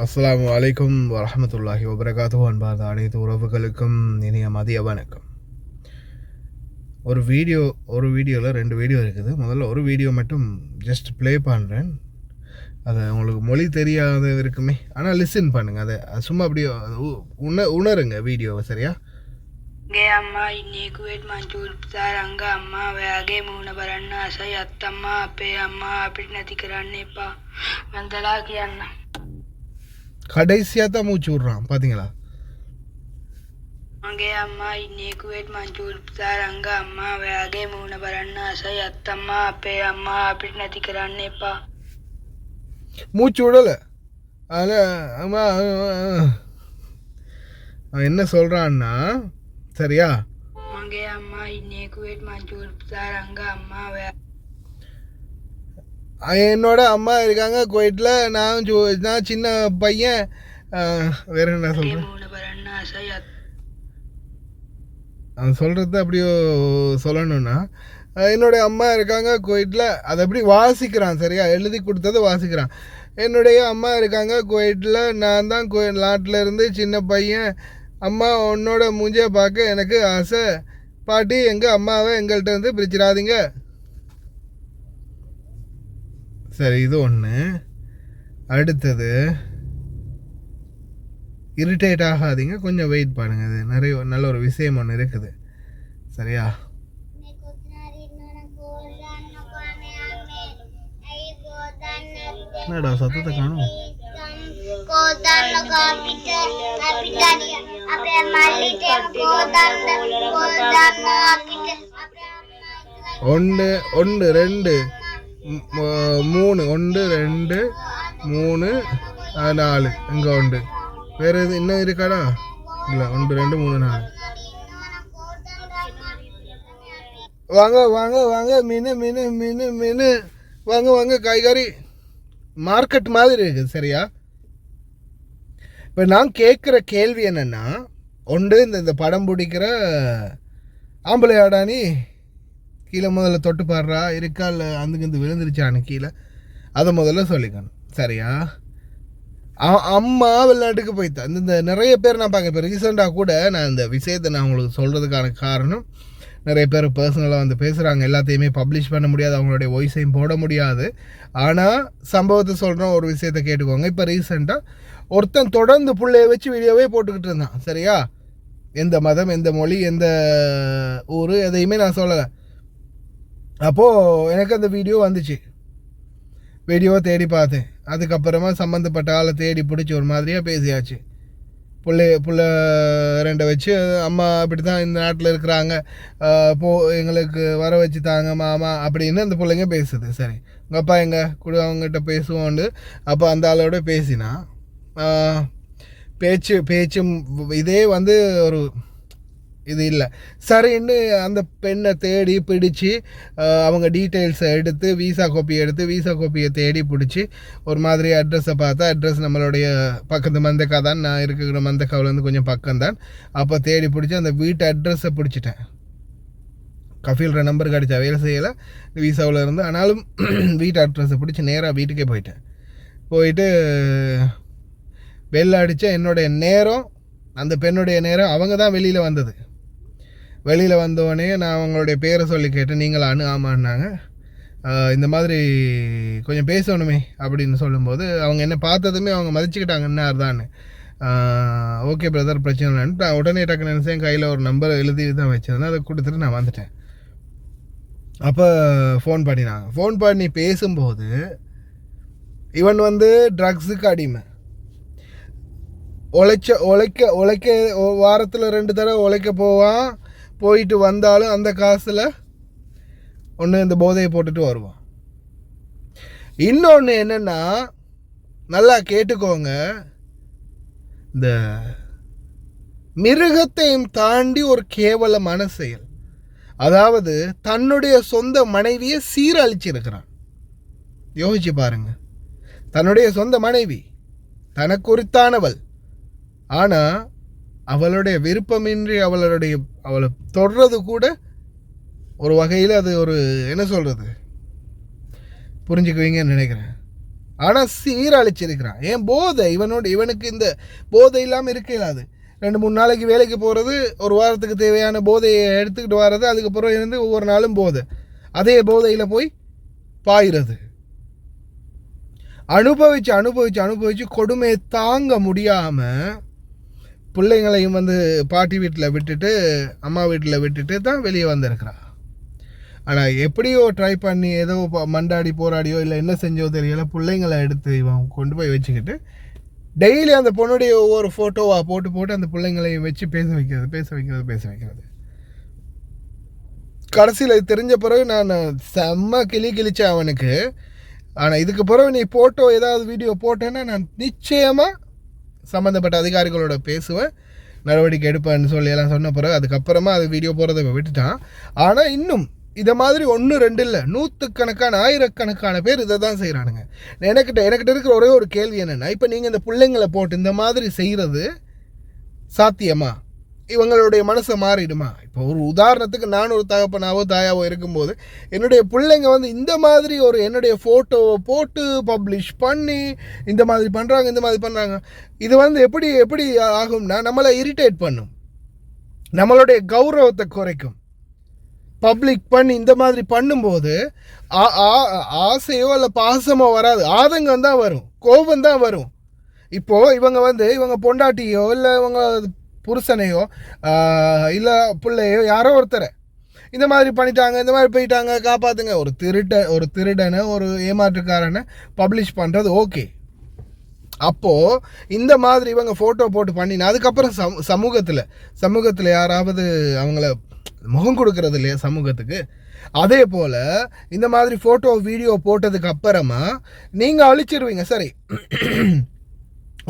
அஸ்ஸலாமு அலைக்கும் வரஹ்மத்துல்லாஹி வபரகாத்துஹு. அன்பார்ந்த அனைத்து உறவுகளுக்கும் இனிய மதிய வணக்கம். ஒரு வீடியோவில் 2 வீடியோ இருக்குது. முதல்ல ஒரு வீடியோ மட்டும் ஜஸ்ட் ப்ளே பண்ணுறேன். அதை உங்களுக்கு மொழி தெரியாத இருக்குமே, ஆனால் லிசன் பண்ணுங்கள். அதை சும்மா அப்படியே உணருங்க வீடியோவை. சரியா? ගේ අම්මා ඉන්නේ කුවේට් මංචූරියා රංග අම්මා ඔයාගේ මූණ බලන්න ආසයි අත්තම්මා අපේ අම්මා අපිට නැති කරන්න එපා වන්දලා කියන්න. கடைசியாக தான் மூச்சு விட்றான், பார்த்தீங்களா? මගේ අම්මා ඉන්නේ කුවේට් මංචූරියා රංග අම්මා ඔයාගේ මූණ බලන්න ආසයි අත්තම්මා අපේ අම්මා අපිට නැති කරන්න එපා. மூச்சு விடலை. அதில் அம்மா அவன் என்ன சொல்கிறான்னா, சரியா? මගේ අම්මා ඉන්නේ කුවේට් මංචූරියා රංග අම්මா என்னோட அம்மா இருக்காங்க குவைட்டில். நான் சின்ன பையன். வேற என்ன சொல்கிறேன், මූණ බලන්න ආසයි அவன் சொல்கிறது அப்படியோ சொல்லணும்னா, என்னுடைய அம்மா இருக்காங்க குவைட்டில். அதை அப்படி வாசிக்கிறான். சரியா? எழுதி கொடுத்தது வாசிக்கிறான். என்னுடைய அம்மா இருக்காங்க குவைட்டில். நான் தான் நாட்டில் இருந்து சின்ன பையன். அம்மா உன்னோட மூஞ்சியை பார்க்க எனக்கு ஆசை. பாட்டி எங்கள் அம்மாவை எங்கள்கிட்ட வந்து பிரிச்சிடாதீங்க. சரி, இது ஒன்று. அடுத்தது, இரிட்டேட் ஆகாதீங்க, கொஞ்சம் வெயிட் பண்ணுங்கள். அது நிறைய நல்ல ஒரு விஷயம் ஒன்று இருக்குது. சரியா? என்னடா சத்தத்தை காணும்? ஒன்று 2 3 1 2 3 4 இங்கே உண்டு. வேறு எது இன்னும் இருக்காடா? இல்லை, 1 2 3 4. வாங்க வாங்க வாங்க, மீன் வாங்க வாங்க. காய்கறி மார்க்கெட் மாதிரி இருக்குது. சரியா? இப்போ நான் கேட்குற கேள்வி என்னென்னா, ஒன்று இந்த படம் பிடிக்கிற ஆம்பளையாடா நீ? கீழே முதல்ல தொட்டு பாடுறா இருக்கா, இல்லை அந்துக்கு விழுந்துருச்சான்னு கீழே, அதை முதல்ல சொல்லிக்கணும். சரியா? அம்மா வெளிநாட்டுக்கு போய்த்தா. இந்த நிறைய பேர் நான் பார்க்க, இப்போ ரீசெண்டாக கூட நான் இந்த விஷயத்தை நான் உங்களுக்கு சொல்கிறதுக்கான காரணம், நிறைய பேர் பர்சனலாக வந்து பேசுகிறாங்க. எல்லாத்தையுமே பப்ளிஷ் பண்ண முடியாது, அவங்களுடைய வாய்ஸையும் போட முடியாது. ஆனால் சம்பவத்தை சொல்கிறோம், ஒரு விஷயத்தை கேட்டுக்கோங்க. இப்போ ரீசெண்டாக ஒருத்தன் தொடர்ந்து பிள்ளைய வச்சு வீடியோவே போட்டுக்கிட்டு இருந்தான். சரியா? எந்த மதம், எந்த மொழி, எந்த ஊர், எதையுமே நான் சொல்லலை. அப்போது எனக்கு அந்த வீடியோ வந்துச்சு. வீடியோவை தேடி பார்த்தேன். அதுக்கப்புறமா சம்மந்தப்பட்ட ஆளை தேடி பிடிச்சி ஒரு மாதிரியாக பேசியாச்சு. புள்ள 2 வச்சு, அம்மா அப்படி தான் இந்த நாட்டில் இருக்கிறாங்க, எங்களுக்கு வர வச்சு தாங்க மாமா அப்படின்னு அந்த பிள்ளைங்க பேசுது. சரி, உங்கள் அப்பா எங்கே கூட அவங்ககிட்ட பேசுவோண்டு. அப்போ அந்த ஆளோட பேசினா பேச்சும் இதே வந்து ஒரு இது இல்லை. சரின்னு அந்த பெண்ணை தேடி பிடிச்சி அவங்க டீட்டெயில்ஸை எடுத்து வீசா கோப்பியை தேடி பிடிச்சி ஒரு மாதிரி அட்ரஸை பார்த்தா, அட்ரஸ் நம்மளுடைய பக்கத்து மந்தக்கா தான். நான் இருக்கிற மந்தக்காவிலேருந்து கொஞ்சம் பக்கம்தான். அப்போ தேடி பிடிச்சி அந்த வீட்டு அட்ரஸை பிடிச்சிட்டேன். கஃபீல்ற நம்பர் கிடச்சா, வேலை செய்யலை வீசாவில் இருந்து. ஆனாலும் வீட்டு அட்ரஸை பிடிச்சி நேராக வீட்டுக்கே போயிட்டு வெளில அடித்த என்னுடைய நேரம், அந்த பெண்ணுடைய நேரம், அவங்க தான் வெளியில் வந்தது. வெளியில் வந்தோடனே நான் அவங்களுடைய பேரை சொல்லி கேட்டேன். நீங்களான்னு? ஆமான்னாங்க. இந்த மாதிரி கொஞ்சம் பேசணுமே அப்படின்னு சொல்லும்போது, அவங்க என்ன பார்த்ததுமே அவங்க மதிச்சுக்கிட்டாங்க என்ன தான்னு. ஓகே பிரதர், பிரச்சனை இல்லைன்னு நான் உடனே டக்குன்னு நினச்சேன். கையில் ஒரு நம்பர் எழுதி தான் வச்சுருந்தேன். அதை கொடுத்துட்டு நான் வந்துட்டேன். அப்போ ஃபோன் பண்ணி பேசும்போது, இவன் வந்து ட்ரக்ஸுக்கு அடிமை. உழைக்க வாரத்தில் 2 தடவை உழைக்க போவான். போயிட்டு வந்தாலும் அந்த காசில் ஒன்று இந்த போதையை போட்டுட்டு வருவான். இன்னொன்று என்னென்னா, நல்லா கேட்டுக்கோங்க, இந்த மிருகத்தையும் தாண்டி ஒரு கேவலமான செயல். அதாவது தன்னுடைய சொந்த மனைவியை சீரழிச்சிருக்கிறான். யோசிச்சு பாருங்க. தன்னுடைய சொந்த மனைவி தனக்கு உரித்தானவள், ஆனால் அவளுடைய விருப்பமின்றி அவளை தொடர்றது கூட ஒரு வகையில் அது ஒரு என்ன சொல்கிறது, புரிஞ்சுக்குவீங்கன்னு நினைக்கிறேன். ஆனால் சீரழிச்சிருக்கிறான். ஏன் போதை, இவனுக்கு இந்த போதை இல்லாமல் இருக்க இல்லாது. 2-3 நாளைக்கு வேலைக்கு போகிறது, ஒரு வாரத்துக்கு தேவையான போதையை எடுத்துக்கிட்டு வர்றது, அதுக்கப்புறம் இருந்து ஒவ்வொரு நாளும் போதை, அதே போதையில் போய் பாயிறது. அனுபவிச்சு கொடுமையை தாங்க முடியாமல் பிள்ளைங்களையும் பாட்டி வீட்டில் விட்டுட்டு அம்மா வீட்டில் விட்டுட்டு தான் வெளியே வந்திருக்கிறான். ஆனால் எப்படியோ ட்ரை பண்ணி ஏதோ மண்டாடி போராடியோ இல்லை என்ன செஞ்சோ தெரியல, பிள்ளைங்களை எடுத்து இவன் கொண்டு போய் வச்சுக்கிட்டு டெய்லி அந்த பொண்ணுடைய ஒவ்வொரு ஃபோட்டோவாக போட்டு அந்த பிள்ளைங்களையும் வச்சு பேச வைக்கிறது. கடைசியில் இது தெரிஞ்ச பிறகு நான் செம்ம கிழிச்சேன் அவனுக்கு. ஆனால் இதுக்கு பிறகு நீ ஃபோட்டோ ஏதாவது வீடியோ போட்டேன்னா நான் நிச்சயமாக சம்மந்தப்பட்ட அதிகாரிகளோட பேசுவேன், நடவடிக்கை எடுப்பேன்னு சொல்லி எல்லாம் சொன்ன பிறகு அதுக்கப்புறமா அது வீடியோ போகிறத விட்டுட்டான். ஆனால் இன்னும் இதை மாதிரி 1-2 இல்லை, 100கணக்கான 1000கணக்கான பேர் இதை தான் செய்கிறானுங்க. எனக்கிட்ட இருக்கிற ஒரே ஒரு கேள்வி என்னென்னா, இப்போ நீங்கள் இந்த பிள்ளைங்களை போட்டு இந்த மாதிரி செய்கிறது சாத்தியமா? இவங்களுடைய மனசை மாறிடுமா? இப்போ ஒரு உதாரணத்துக்கு நான் ஒரு தகப்பனாவோ தாயாவோ இருக்கும்போது என்னுடைய பிள்ளைங்க இந்த மாதிரி என்னுடைய ஃபோட்டோவை போட்டு பப்ளிஷ் பண்ணி இந்த மாதிரி பண்ணுறாங்க. இது எப்படி ஆகும்னா, நம்மளை இரிட்டேட் பண்ணும், நம்மளுடைய கௌரவத்தை குறைக்கும். பப்ளிக் பண்ணி இந்த மாதிரி பண்ணும்போது ஆசையோ இல்லை பாசமோ வராது, ஆதங்கம் தான் வரும், கோபம் தான் வரும். இப்போது இவங்க பொண்டாட்டியோ இல்லை இவங்க புருஷனையோ இல்லை பிள்ளையோ யாரோ ஒருத்தரை இந்த மாதிரி பண்ணிட்டாங்க, இந்த மாதிரி போயிட்டாங்க, காப்பாற்றுங்க, ஒரு திருடனை ஒரு ஏமாற்றுக்காரனை பப்ளிஷ் பண்ணுறது ஓகே. அப்போது இந்த மாதிரி இவங்க ஃபோட்டோ போட்டு பண்ணினா அதுக்கப்புறம் சமூகத்தில் யாராவது அவங்கள முகம் கொடுக்கறது இல்லையா சமூகத்துக்கு? அதே போல் இந்த மாதிரி ஃபோட்டோ வீடியோ போட்டதுக்கு அப்புறமா நீங்கள் அழிச்சிருவீங்க. சரி,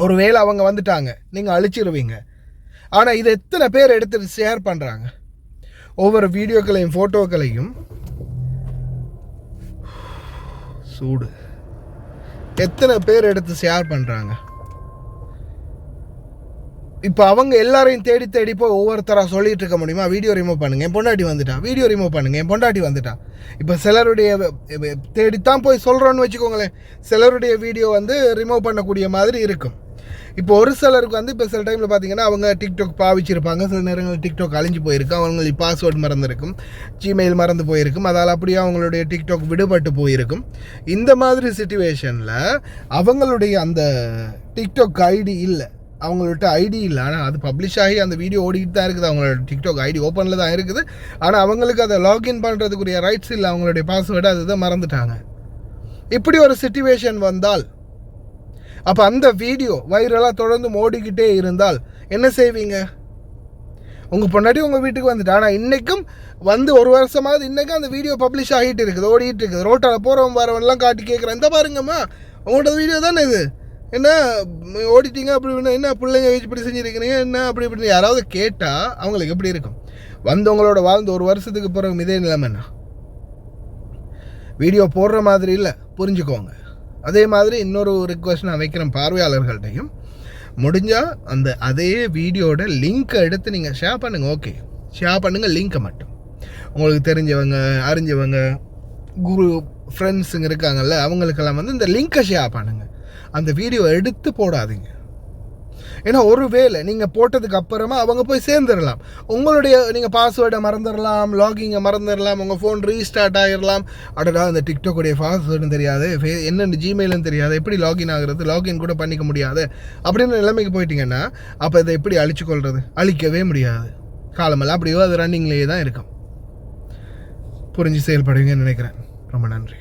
ஒரு வேளை அவங்க வந்துட்டாங்க, நீங்கள் அழிச்சிருவீங்க. ஆனால் இது எத்தனை பேர் எடுத்துகிட்டு ஷேர் பண்ணுறாங்க? ஒவ்வொரு வீடியோக்களையும் ஃபோட்டோக்களையும் சூடு எத்தனை பேர் எடுத்து ஷேர் பண்ணுறாங்க? இப்போ அவங்க எல்லாரையும் தேடி போய் ஒவ்வொருத்தராக சொல்லிகிட்டு இருக்க முடியுமா? வீடியோ ரிமூவ் பண்ணுங்கள், என் பொண்டாட்டி வந்துட்டான். இப்போ சிலருடைய தேடித்தான் போய் சொல்கிறோன்னு வச்சுக்கோங்களேன், சிலருடைய வீடியோ ரிமூவ் பண்ணக்கூடிய மாதிரி இருக்கும். இப்போ ஒரு சிலருக்கு இப்போ சில டைமில் பார்த்தீங்கன்னா அவங்க டிக்டாக் பாவிச்சிருப்பாங்க, சில நேரங்களில் டிக்டாக் அழிஞ்சு போயிருக்கும், அவங்களுக்கு பாஸ்வேர்டு மறந்துருக்கும், ஜிமெயில் மறந்து போயிருக்கும், அதால் அப்படியே அவங்களுடைய டிக்டாக் விடுபட்டு போயிருக்கும். இந்த மாதிரி சிச்சுவேஷனில் அவங்களுடைய அந்த டிக்டாக் ஐடி இல்லை, அவங்கள்ட்ட ஐடி இல்லை, ஆனால் அது பப்ளிஷ் ஆகி அந்த வீடியோ ஓடிக்கிட்டு தான் இருக்குது, அவங்களோட டிக்டாக் ஐடி ஓப்பனில் தான் இருக்குது, ஆனால் அவங்களுக்கு அதை லாகின் பண்ணுறதுக்குரிய ரைட்ஸ் இல்லை, அவங்களுடைய பாஸ்வேர்டு அதுதான் மறந்துட்டாங்க. இப்படி ஒரு சிச்சுவேஷன் வந்தால், அப்போ அந்த வீடியோ வைரலாக தொடர்ந்து ஓடிக்கிட்டே இருந்தால் என்ன செய்வீங்க? உங்கள் பொண்டாட்டி உங்கள் வீட்டுக்கு வந்துட்டு, ஆனால் இன்றைக்கும் ஒரு வருஷமாவது இன்றைக்கும் அந்த வீடியோ பப்ளிஷ் ஆகிட்டு இருக்குது, ஓடிட்டு இருக்குது, ரோட்டால் போகிறவன் வரவன்லாம் காட்டி கேட்குறேன், இந்த பாருங்கம்மா உங்களோட வீடியோ தானே இது, என்ன ஓடிட்டீங்க அப்படி என்ன பிள்ளைங்க வச்சு இப்படி செஞ்சுருக்கிறீங்க என்ன இப்படி யாராவது கேட்டால் அவங்களுக்கு எப்படி இருக்கும்? வந்தவங்களோட வாழ்ந்து ஒரு வருஷத்துக்கு பிறகு இதே நிலைமைண்ணா வீடியோ போடுற மாதிரி இல்லை, புரிஞ்சுக்கோங்க. அதே மாதிரி இன்னொரு ரிக்வெஸ்ட் நான் வைக்கிறேன் பார்வையாளர்கள்ட்டையும், முடிஞ்சால் அதே வீடியோட லிங்க்கை எடுத்து நீங்கள் ஷேர் பண்ணுங்கள். ஓகே, ஷேர் பண்ணுங்கள், லிங்க்கை மட்டும். உங்களுக்கு தெரிஞ்சவங்க அறிஞ்சவங்க குரு ஃப்ரெண்ட்ஸுங்க இருக்காங்கல்ல, அவங்களுக்கெல்லாம் இந்த லிங்க்கை ஷேர் பண்ணுங்கள், அந்த வீடியோ எடுத்து போடாதீங்க. ஏன்னா ஒரு வேளை நீங்கள் போட்டதுக்கு அப்புறமா அவங்க போய் சேர்ந்துடலாம், நீங்கள் பாஸ்வேர்டை மறந்துடலாம், லாகிங்கை மறந்துடலாம், உங்கள் ஃபோன் ரீஸ்டார்ட் ஆகிடலாம். அடடா இந்த டிக்டாக்குடைய பாஸ்வேர்டும் தெரியாது, என்னென்ன ஜிமெயிலும் தெரியாது, எப்படி லாகின் ஆகுறது, லாகின் கூட பண்ணிக்க முடியாது அப்படின்னு நிலைமைக்கு போயிட்டீங்கன்னா அப்போ இதை எப்படி அழிச்சுக்கொள்வது? அழிக்கவே முடியாது, காலமெல்லாம் அப்படியோ அது ரன்னிங்லேயே தான் இருக்கும். புரிஞ்சு செயல்படுவீங்கன்னு நினைக்கிறேன். ரொம்ப நன்றி.